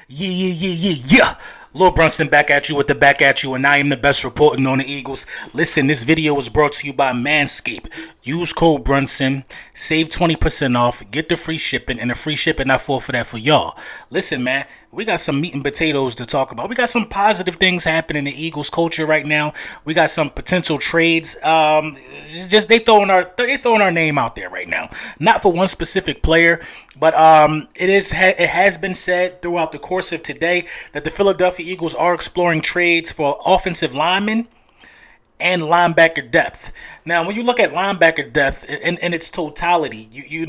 Yeah. Lil Brunson back at you with the back at you, and I am the best reporting on the Eagles. Listen, this video was brought to you by Manscaped. Use code Brunson, save 20% off, get the free shipping, and the free shipping I for that for y'all. Listen, man, we got some meat and potatoes to talk about. We got some positive things happening in the Eagles culture right now. We got some potential trades. Just they throwing our name out there right now. Not for one specific player, but it has been said throughout the course of today that the Philadelphia Eagles are exploring trades for offensive linemen and linebacker depth. Now, when you look at linebacker depth in its totality, you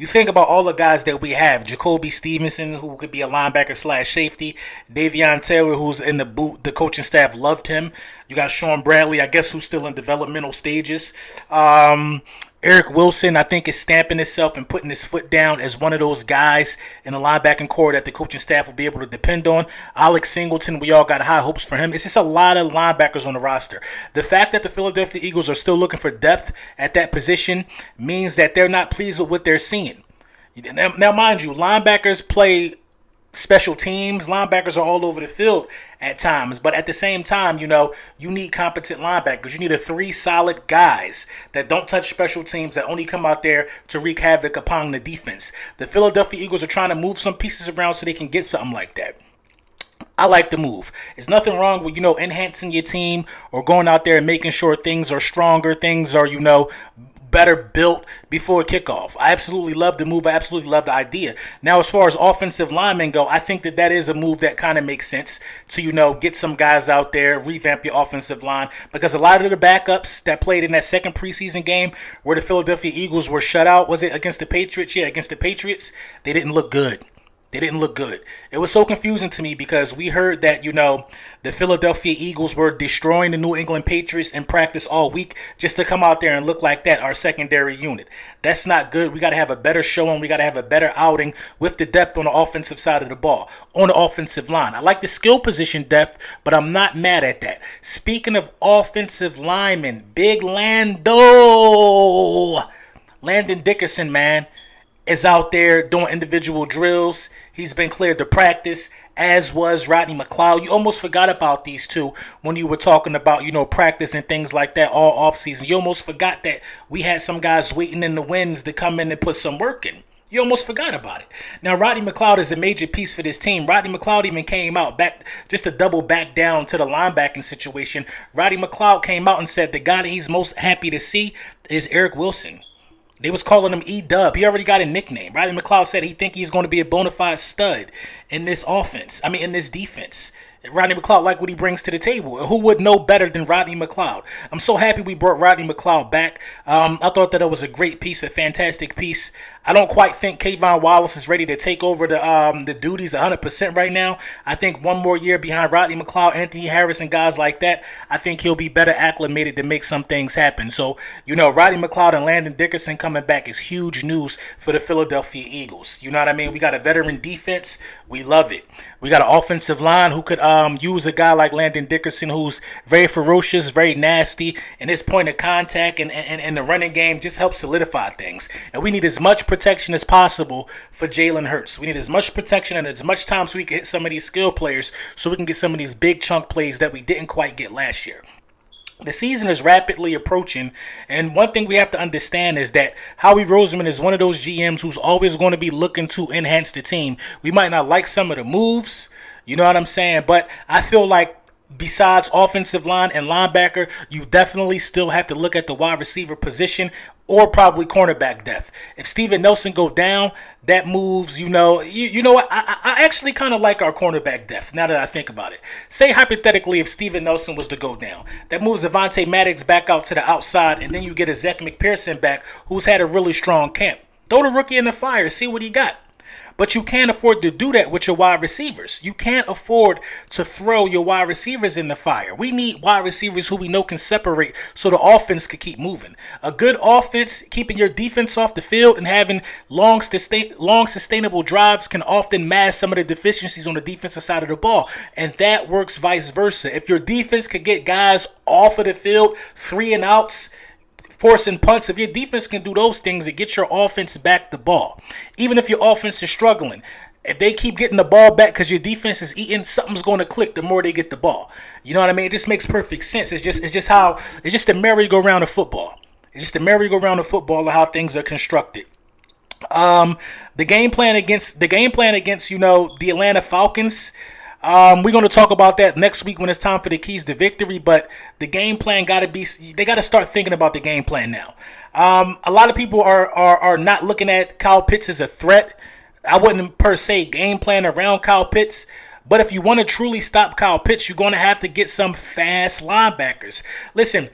think about all the guys that we have. Jacoby Stevenson, who could be a linebacker slash safety. Davion Taylor, who's in the boot. The coaching staff loved him. You got Sean Bradley, I guess, who's still in developmental stages. Eric Wilson, I think, is stamping himself and putting his foot down as one of those guys in the linebacking core that the coaching staff will be able to depend on. Alex Singleton, we all got high hopes for him. It's just a lot of linebackers on the roster. The fact that the Philadelphia Eagles are still looking for depth at that position means that they're not pleased with what they're seeing. Now, mind you, linebackers play special teams. Linebackers are all over the field at times, but at the same time, you need competent linebackers. You need three solid guys that don't touch special teams, that only come out there to wreak havoc upon the defense. The Philadelphia Eagles are trying to move some pieces around so they can get something like that. I like the move. There's nothing wrong with, enhancing your team or going out there and making sure things are stronger, things are, better built before kickoff. I absolutely love the move. I absolutely love the idea. Now, as far as offensive linemen go, I think that is a move that kind of makes sense to, get some guys out there, revamp your offensive line, because a lot of the backups that played in that second preseason game where the Philadelphia Eagles were shut out, was it against the Patriots? Yeah, against the Patriots, they didn't look good. They didn't look good. It was so confusing to me because we heard that, the Philadelphia Eagles were destroying the New England Patriots in practice all week just to come out there and look like that, our secondary unit. That's not good. We got to have a better showing. We got to have a better outing with the depth on the offensive side of the ball, on the offensive line. I like the skill position depth, but I'm not mad at that. Speaking of offensive linemen, Big Landon Dickerson, man, is out there doing individual drills. He's been cleared to practice, as was Rodney McLeod. You almost forgot about these two when you were talking about, practice and things like that all offseason. You almost forgot that we had some guys waiting in the wings to come in and put some work in. You almost forgot about it. Now, Rodney McLeod is a major piece for this team. Rodney McLeod even came out back just to double back down to the linebacking situation. Rodney McLeod came out and said the guy that he's most happy to see is Eric Wilson. They was calling him E-Dub. He already got a nickname. Rodney McLeod said he think he's going to be a bona fide stud in this in this defense. Rodney McLeod like what he brings to the table. Who would know better than Rodney McLeod? I'm so happy we brought Rodney McLeod back. I thought that it was a great piece, a fantastic piece. I don't quite think Kayvon Wallace is ready to take over the duties 100% right now. I think one more year behind Rodney McLeod, Anthony Harris, and guys like that, I think he'll be better acclimated to make some things happen. So, Rodney McLeod and Landon Dickerson coming back is huge news for the Philadelphia Eagles. You know what I mean? We got a veteran defense. We love it. We got an offensive line who could use a guy like Landon Dickerson, who's very ferocious, very nasty, and his point of contact and the running game just helps solidify things. And we need as much protection as possible for Jalen Hurts. We need as much protection and as much time so we can hit some of these skill players so we can get some of these big chunk plays that we didn't quite get last year. The season is rapidly approaching, and one thing we have to understand is that Howie Roseman is one of those GMs who's always going to be looking to enhance the team. We might not like some of the moves, you know what I'm saying, but I feel like besides offensive line and linebacker, you definitely still have to look at the wide receiver position or probably cornerback depth. If Steven Nelson go down, that moves, you know what? I actually kind of like our cornerback depth now that I think about it. Say hypothetically if Steven Nelson was to go down, that moves Avonte Maddox back out to the outside, and then you get a Zach McPherson back who's had a really strong camp. Throw the rookie in the fire, see what he got. But you can't afford to do that with your wide receivers. You can't afford to throw your wide receivers in the fire. We need wide receivers who we know can separate so the offense can keep moving. A good offense, keeping your defense off the field and having long sustainable drives can often mask some of the deficiencies on the defensive side of the ball. And that works vice versa. If your defense could get guys off of the field, 3 and outs, forcing punts, if your defense can do those things, it gets your offense back the ball. Even if your offense is struggling, if they keep getting the ball back because your defense is eating, something's going to click the more they get the ball. You know what I mean? It just makes perfect sense. It's just the merry-go-round of football. It's just the merry-go-round of football and how things are constructed. The game plan against the Atlanta Falcons. We're going to talk about that next week when it's time for the keys to victory. But the game plan they got to start thinking about the game plan now. A lot of people are not looking at Kyle Pitts as a threat. I wouldn't per se game plan around Kyle Pitts. But if you want to truly stop Kyle Pitts, you're going to have to get some fast linebackers. Listen,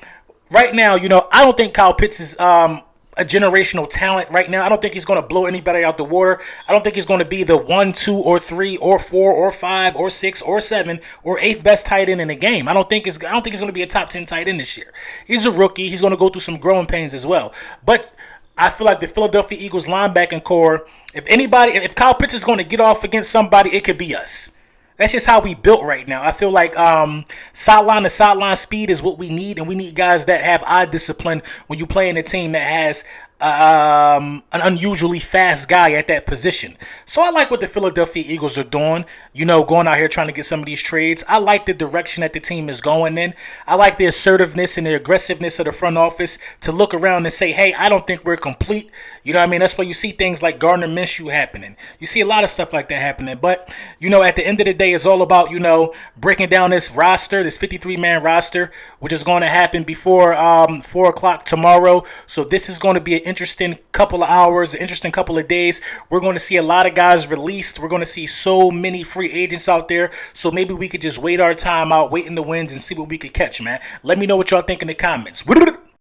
right now, I don't think Kyle Pitts is a generational talent right now. I don't think he's going to blow anybody out the water. I don't think he's going to be the 1, 2, or 3, or 4, or 5, or 6, or 7, or 8th best tight end in the game. I don't think he's going to be a top 10 tight end this year. He's a rookie. He's going to go through some growing pains as well. But I feel like the Philadelphia Eagles linebacking core, if Kyle Pitts is going to get off against somebody, it could be us. That's just how we built right now. I feel like sideline to sideline speed is what we need, and we need guys that have eye discipline when you play in a team that has an unusually fast guy at that position. So I like what the Philadelphia Eagles are doing, going out here trying to get some of these trades. I like the direction that the team is going in. I like the assertiveness and the aggressiveness of the front office to look around and say, hey, I don't think we're complete. You know what I mean? That's why you see things like Gardner Minshew happening. You see a lot of stuff like that happening. But, at the end of the day, it's all about, breaking down this roster, this 53-man roster, which is going to happen before 4 o'clock tomorrow. So this is going to be an interesting couple of hours, an interesting couple of days. We're going to see a lot of guys released. We're going to see so many free agents out there. So maybe we could just wait our time out, wait in the winds, and see what we could catch, man. Let me know what y'all think in the comments.